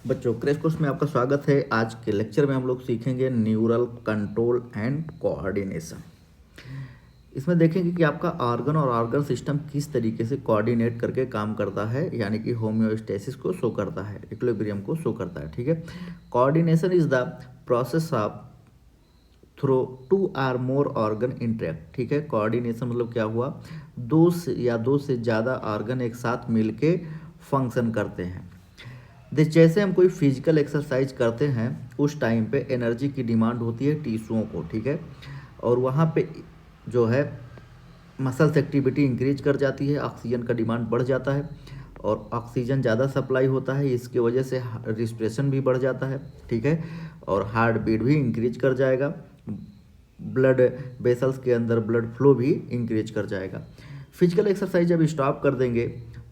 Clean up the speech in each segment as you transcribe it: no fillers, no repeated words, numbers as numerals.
बच्चों, crash course में आपका स्वागत है। आज के लेक्चर में हम लोग सीखेंगे न्यूरल कंट्रोल एंड कोऑर्डिनेशन। इसमें देखेंगे कि आपका ऑर्गन और ऑर्गन सिस्टम किस तरीके से कोऑर्डिनेट करके काम करता है, यानी कि होम्योस्टेसिस को शो करता है, इक्विलिब्रियम को शो करता है। ठीक है, coordination is the process of through two or more organ interact. ठीक है, कोऑर्डिनेशन मतलब क्या हुआ, दो से ज़्यादा ऑर्गन एक साथ मिलके फंक्शन करते हैं। जैसे हम कोई फिजिकल एक्सरसाइज करते हैं उस टाइम पे एनर्जी की डिमांड होती है टिश्यूओं को। ठीक है, और वहाँ पे जो है मसल्स एक्टिविटी इंक्रीज कर जाती है, ऑक्सीजन का डिमांड बढ़ जाता है और ऑक्सीजन ज़्यादा सप्लाई होता है, इसकी वजह से रिस्पिरेशन भी बढ़ जाता है। ठीक है, और हार्ट बीट भी इंक्रीज कर जाएगा, ब्लड वेसल्स के अंदर ब्लड फ्लो भी इंक्रीज कर जाएगा। फिजिकल एक्सरसाइज जब स्टॉप कर देंगे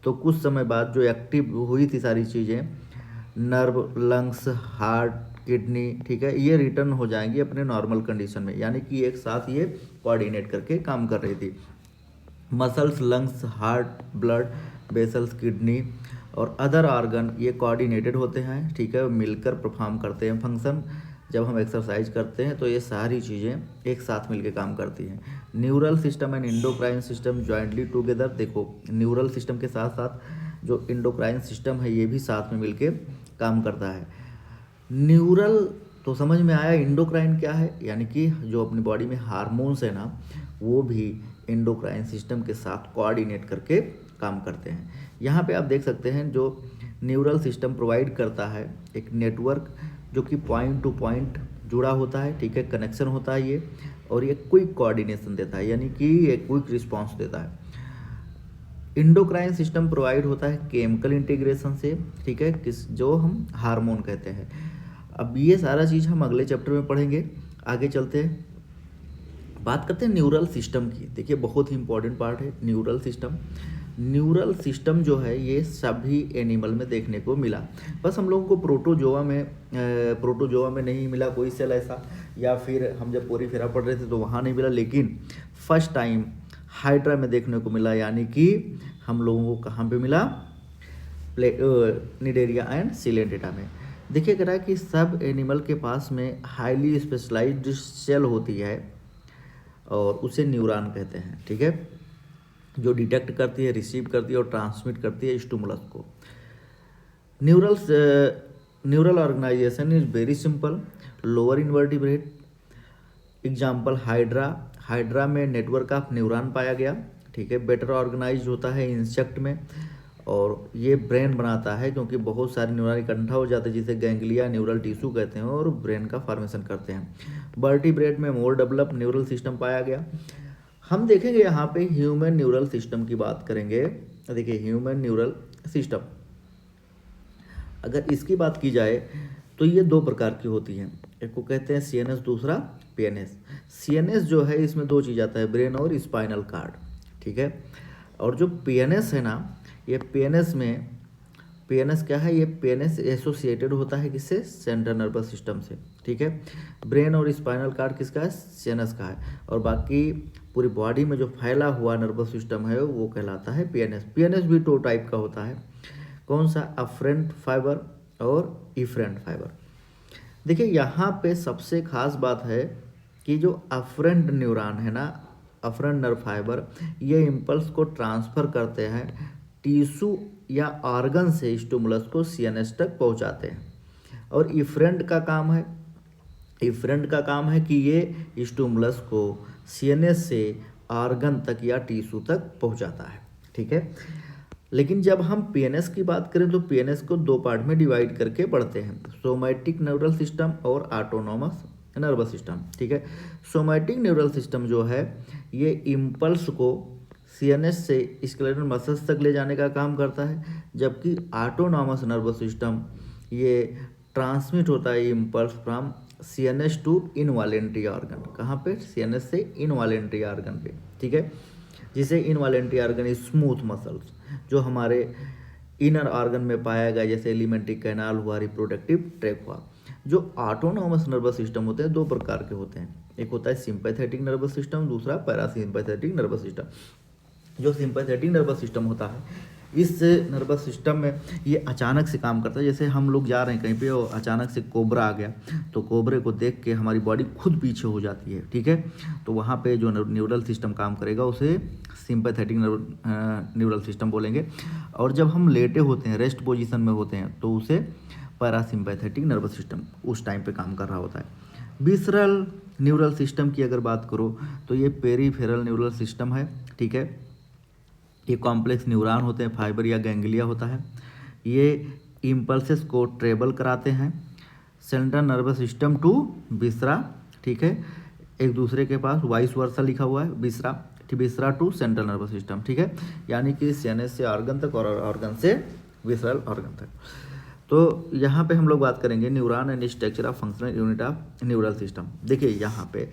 तो कुछ समय बाद जो एक्टिव हुई थी सारी चीज़ें, नर्व, लंग्स, हार्ट, किडनी, ठीक है, ये रिटर्न हो जाएंगी अपने नॉर्मल कंडीशन में, यानी कि एक साथ ये कोऑर्डिनेट करके काम कर रही थी। Muscles, lungs, heart, blood vessels, kidney और अदर ऑर्गन ये कोऑर्डिनेटेड होते हैं। ठीक है, मिलकर परफॉर्म करते हैं फंक्शन। जब हम एक्सरसाइज करते हैं तो ये सारी चीज़ें एक साथ मिलकर काम करती हैं। Neural system and endocrine system jointly together. देखो, न्यूरल सिस्टम के साथ साथ जो इंडोक्राइन सिस्टम है ये भी साथ में मिलके काम करता है। न्यूरल तो समझ में आया, इंडोक्राइन क्या है, यानी कि जो अपनी बॉडी में हार्मोन्स है ना, वो भी इंडोक्राइन सिस्टम के साथ कोऑर्डिनेट करके काम करते हैं। यहाँ पे आप देख सकते हैं जो न्यूरल सिस्टम प्रोवाइड करता है एक नेटवर्क जो कि पॉइंट टू पॉइंट जुड़ा होता है। ठीक है, कनेक्शन होता है ये, और ये क्विक कोऑर्डिनेशन देता है, यानी कि ये क्विक रिस्पॉन्स देता है। इंडोक्राइन सिस्टम प्रोवाइड होता है केमिकल इंटीग्रेशन से। ठीक है, जो हम हार्मोन कहते हैं। अब ये सारा चीज़ हम अगले चैप्टर में पढ़ेंगे। आगे चलते हैं, बात करते हैं न्यूरल सिस्टम की। देखिए, बहुत ही इंपॉर्टेंट पार्ट है न्यूरल सिस्टम। न्यूरल सिस्टम जो है ये सभी एनिमल में देखने को मिला, बस हम लोगों को प्रोटोजोआ में नहीं मिला कोई सेल ऐसा, या फिर हम जब पोरीफेरा पढ़ रहे थे तो वहाँ नहीं मिला, लेकिन फर्स्ट टाइम हाइड्रा में देखने को मिला। यानी कि हम लोगों को कहाँ पे मिला, निडेरिया एंड सिलेंटेटा में। देखिए कह रहा है कि सब एनिमल के पास में हाईली स्पेशलाइज्ड सेल होती है और उसे न्यूरॉन कहते हैं। ठीक है, जो डिटेक्ट करती है, रिसीव करती है और ट्रांसमिट करती है स्टिमुलस को। Neural organization is very simple. Lower invertebrate example hydra में नेटवर्क ऑफ न्यूरॉन पाया गया। ठीक है, बेटर ऑर्गेनाइज होता है इंसेक्ट में, और ये ब्रेन बनाता है क्योंकि बहुत सारे न्यूरॉन इकट्ठा हो जाते हैं जिसे गैंग्लिया न्यूरल टिश्यू कहते हैं, और ब्रेन का फॉर्मेशन करते हैं। वर्टिब्रेट में मोर डेवलप न्यूरल सिस्टम पाया गया। हम देखेंगे यहाँ पे ह्यूमन न्यूरल सिस्टम की बात करेंगे। देखिए, ह्यूमन न्यूरल सिस्टम अगर इसकी बात की जाए तो ये दो प्रकार की होती हैं, एक को कहते हैं सीएनएस, दूसरा पीएनएस। सीएनएस जो है इसमें दो चीज़ आता है, ब्रेन और स्पाइनल कार्ड। ठीक है, और जो पीएनएस है ना, ये पीएनएस क्या है, ये पीएनएस एसोसिएटेड होता है किससे, सेंट्रल नर्वस सिस्टम से। ठीक है, ब्रेन और स्पाइनल कार्ड किसका है, सीएनएस का है, और बाकी पूरी बॉडी में जो फैला हुआ नर्वस सिस्टम है वो कहलाता है पीएनएस। पीएनएस भी दो टाइप का होता है, कौन सा, अफरेंट फाइबर और इफरेंट फाइबर। देखिए, यहाँ पे सबसे खास बात है कि जो अफरेंट न्यूरॉन है ना, अफरेंट नर्व फाइबर, ये इम्पल्स को ट्रांसफ़र करते हैं टिश्यू या ऑर्गन से स्टिमुलस को सीएनएस तक पहुँचाते हैं। और इफरेंट का काम है कि ये स्टिमुलस को सीएनएस से ऑर्गन तक या टिश्यू तक पहुँचाता है। ठीक है, लेकिन जब हम पीएनएस की बात करें तो पीएनएस को दो पार्ट में डिवाइड करके पढ़ते हैं, सोमैटिक न्यूरल सिस्टम और ऑटोनोमस नर्वस सिस्टम। ठीक है, सोमैटिक न्यूरल सिस्टम जो है ये इम्पल्स को सीएनएस से स्केलेटल मसल्स तक ले जाने का काम करता है, जबकि ऑटोनोमस नर्वस सिस्टम ये ट्रांसमिट होता है impulse from CNS to involuntary organ. कहाँ पे, सीएनएस से इनवॉलेंट्री ऑर्गन पे। ठीक है, जिसे इनवॉलेंट्री ऑर्गन स्मूथ मसल्स जो हमारे इनर ऑर्गन में पाया गया, जैसे एलिमेंट्री कैनाल हुआ, रिप्रोडक्टिव ट्रैक हुआ। जो ऑटोनोमस नर्वस सिस्टम होते हैं दो प्रकार के होते हैं, एक होता है सिंपैथेटिक नर्वस सिस्टम, दूसरा पैरासिम्पैथेटिक नर्वस सिस्टम। जो सिंपैथेटिक नर्वस सिस्टम होता है इस नर्वस सिस्टम में ये अचानक से काम करता है। जैसे हम लोग जा रहे हैं कहीं पे और अचानक से कोबरा आ गया, तो कोबरे को देख के हमारी बॉडी खुद पीछे हो जाती है, ठीक है। तो वहाँ पे जो न्यूरल सिस्टम काम करेगा उसे सिंपैथेटिक न्यूरल सिस्टम बोलेंगे। और जब हम लेटे होते हैं, रेस्ट पोजीशन में होते हैं, तो उसे पैरासिम्पैथेटिक नर्वस सिस्टम उस टाइम पे काम कर रहा होता है। विसरल न्यूरल सिस्टम की अगर बात करो तो ये पेरीफेरल न्यूरल सिस्टम है, ठीक है। ये कॉम्प्लेक्स न्यूरॉन होते हैं, फाइबर या गैंग्लिया होता है। ये इम्पल्सेस को ट्रेवल कराते हैं सेंट्रल नर्वस सिस्टम टू विसरा, ठीक है। एक दूसरे के पास वाइस वर्सा लिखा हुआ है, विसरा टू सेंट्रल नर्वस सिस्टम, ठीक है। यानी कि सीएनएस से ऑर्गन तक और ऑर्गन से विसरल ऑर्गन तक। तो यहाँ पे हम लोग बात करेंगे neuron and structure of functional unit of neural system. देखिए यहाँ पे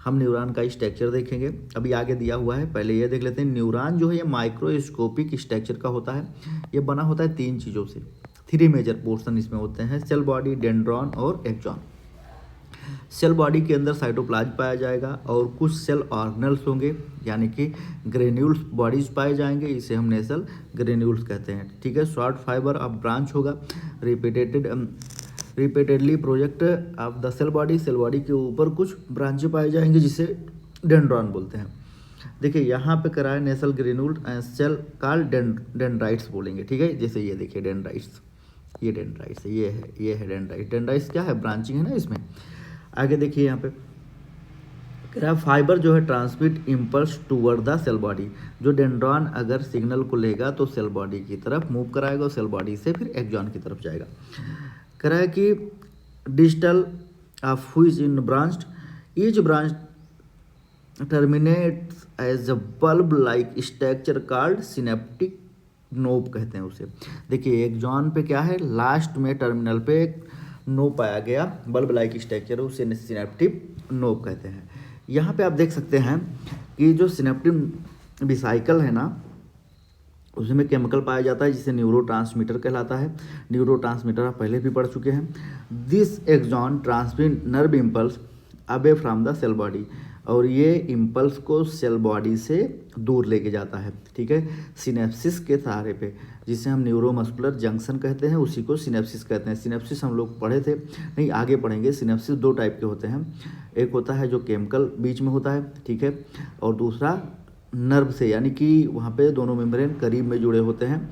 हम न्यूरॉन का स्ट्रक्चर देखेंगे, अभी आगे दिया हुआ है, पहले ये देख लेते हैं। न्यूरॉन जो है ये माइक्रोस्कोपिक स्ट्रक्चर का होता है। ये बना होता है 3 चीज़ों से, 3 मेजर पोर्शन इसमें होते हैं, सेल बॉडी, डेंड्रॉन और एक्सॉन। सेल बॉडी के अंदर साइटोप्लाज्म पाया जाएगा और कुछ सेल ऑर्गेनल्स होंगे, यानी कि ग्रेन्यूल्स बॉडीज पाए जाएंगे, इसे हम नेसल ग्रेन्यूल्स कहते हैं, ठीक है। शॉर्ट फाइबर ऑफ ब्रांच होगा, repeatedly project of the cell body के ऊपर कुछ ब्रांचें पाए जाएंगे जिसे डेंड्रॉन बोलते हैं। देखिए यहाँ पे करा है नेसल ग्रेन्यूल सेल कॉल्ड डेंड्राइट्स बोलेंगे, ठीक है। जैसे ये देखिए डेंड्राइट्स, ये डेंड्राइट्स है, ये है डेंड्राइट। डेंड्राइट्स क्या है, ब्रांचिंग है ना इसमें। आगे देखिए यहाँ पे फाइबर जो है transmit impulse toward the cell body. जो डेंड्रॉन अगर सिग्नल को लेगा तो सेल बॉडी की तरफ मूव कराएगा और सेल बॉडी से फिर एक्सॉन की तरफ जाएगा। कह रहा है कि digital of which in branched, each branch terminates as a bulb like structure called synaptic knob कहते हैं उसे। देखिए एक्सॉन पे क्या है, लास्ट में टर्मिनल पे एक नोब पाया गया, बल्ब लाइक स्ट्रक्चर, उसे सिनेप्टिक नोब कहते हैं। यहाँ पे आप देख सकते हैं कि जो सिनेप्टिक वेसिकल है ना, उसमें केमिकल पाया जाता है जिसे न्यूरोट्रांसमीटर कहलाता है। न्यूरोट्रांसमीटर आप पहले भी पढ़ चुके हैं। This axon transmit nerve impulse away from the cell body, और ये इम्पल्स को सेल बॉडी से दूर लेके जाता है, ठीक है, सिनेप्सिस के सहारे पे, जिसे हम न्यूरोमस्कुलर जंक्शन कहते हैं, उसी को सिनेप्सिस कहते हैं। सिनेप्सिस हम लोग पढ़े थे, नहीं आगे पढ़ेंगे। सिनेप्सिस 2 टाइप के होते हैं, एक होता है जो केमिकल बीच में होता है, ठीक है, और दूसरा नर्व से, यानी कि वहाँ पे दोनों मेम्ब्रेन करीब में जुड़े होते हैं,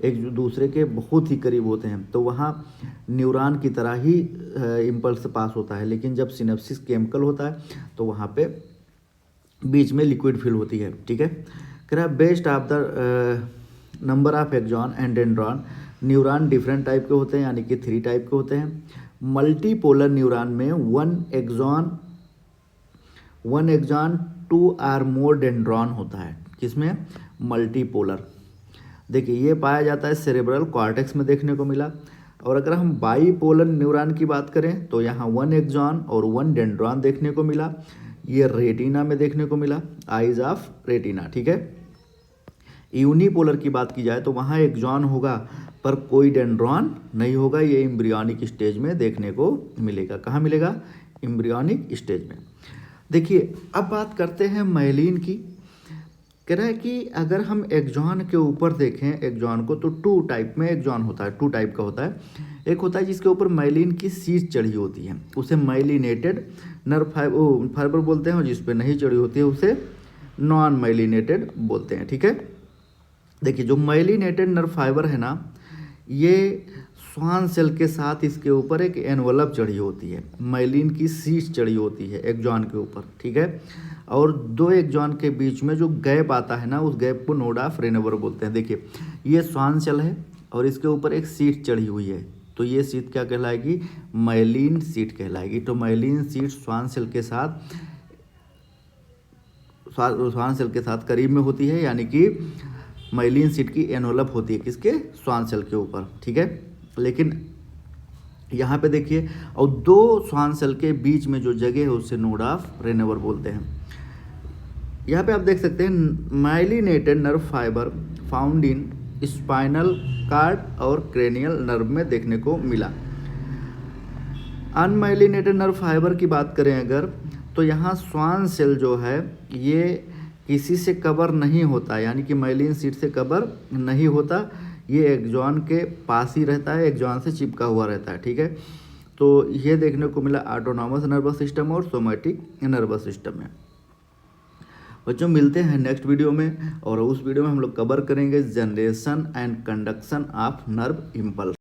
एक दूसरे के बहुत ही करीब होते हैं, तो वहाँ न्यूरॉन की तरह ही इम्पल्स पास होता है। लेकिन जब सिनेप्सिस केमिकल होता है तो वहाँ पे बीच में लिक्विड फिल होती है, ठीक है। कह रहा है best of the number of axon and dendron. Neuron different type के होते हैं, यानी कि 3 टाइप के होते हैं। मल्टीपोलर न्यूरॉन में 1 एक्सॉन 2 और मोर डेंड्रॉन होता है। किसमें, मल्टीपोलर। देखिए ये पाया जाता है सेरेब्रल कॉर्टेक्स में देखने को मिला। और अगर हम बाईपोलर न्यूरॉन की बात करें तो यहाँ 1 एक्सॉन और 1 डेंड्रॉन देखने को मिला। ये रेटिना में देखने को मिला, आइज ऑफ रेटिना, ठीक है। यूनिपोलर की बात की जाए तो वहाँ एक्सॉन होगा पर कोई डेंड्रॉन नहीं होगा। ये एम्ब्रियोनिक स्टेज में देखने को मिलेगा। कहाँ मिलेगा, एम्ब्रियोनिक स्टेज में। देखिए अब बात करते हैं माइलिन की। कह रहा है कि अगर हम एक्सॉन के ऊपर देखें एक्सॉन को, तो 2 टाइप में एक्सॉन होता है, 2 टाइप का होता है। एक होता है जिसके ऊपर माइलिन की शीट चढ़ी होती है, उसे माइलिनेटेड नर्व फाइबर बोलते हैं, और जिस पे नहीं चढ़ी होती है उसे नॉन माइलिनेटेड बोलते हैं, ठीक है। देखिए जो माइलिनेटेड नर्व फाइबर है ना, ये स्वान सेल के साथ इसके ऊपर एक एनवलप चढ़ी होती है, माइलिन की शीट चढ़ी होती है एक्सॉन के ऊपर, ठीक है। और 2 एक्सॉन के बीच में जो गैप आता है ना, उस गैप को नोड ऑफ रेनवर बोलते हैं। देखिए ये स्वान सेल है और इसके ऊपर एक शीट चढ़ी हुई है, तो ये शीट क्या कहलाएगी, माइलिन शीट कहलाएगी। तो माइलिन शीट स्वान सेल के साथ करीब में होती है, यानी कि माइलिन शीट की एनवलप होती है किसके, स्वान सेल के ऊपर, ठीक है। लेकिन यहाँ पे देखिए, और 2 स्वान सेल के बीच में जो जगह है उसे नोड ऑफ रेनवर बोलते हैं। यहाँ पे आप देख सकते हैं myelinated nerve fibre found in spinal cord और क्रेनियल नर्व में देखने को मिला। अनमाइलिनेटेड नर्व फाइबर की बात करें अगर, तो यहाँ स्वान सेल जो है ये किसी से कवर नहीं होता, यानी कि माइलिन शीट से कवर नहीं होता, ये एक्सॉन के पास ही रहता है, एक्सॉन से चिपका हुआ रहता है। ठीक है, तो ये देखने को मिला ऑटोनॉमस नर्वस सिस्टम और सोमैटिक नर्वस सिस्टम में। बच्चों मिलते हैं नेक्स्ट वीडियो में, और उस वीडियो में हम लोग कवर करेंगे generation and conduction of nerve impulse.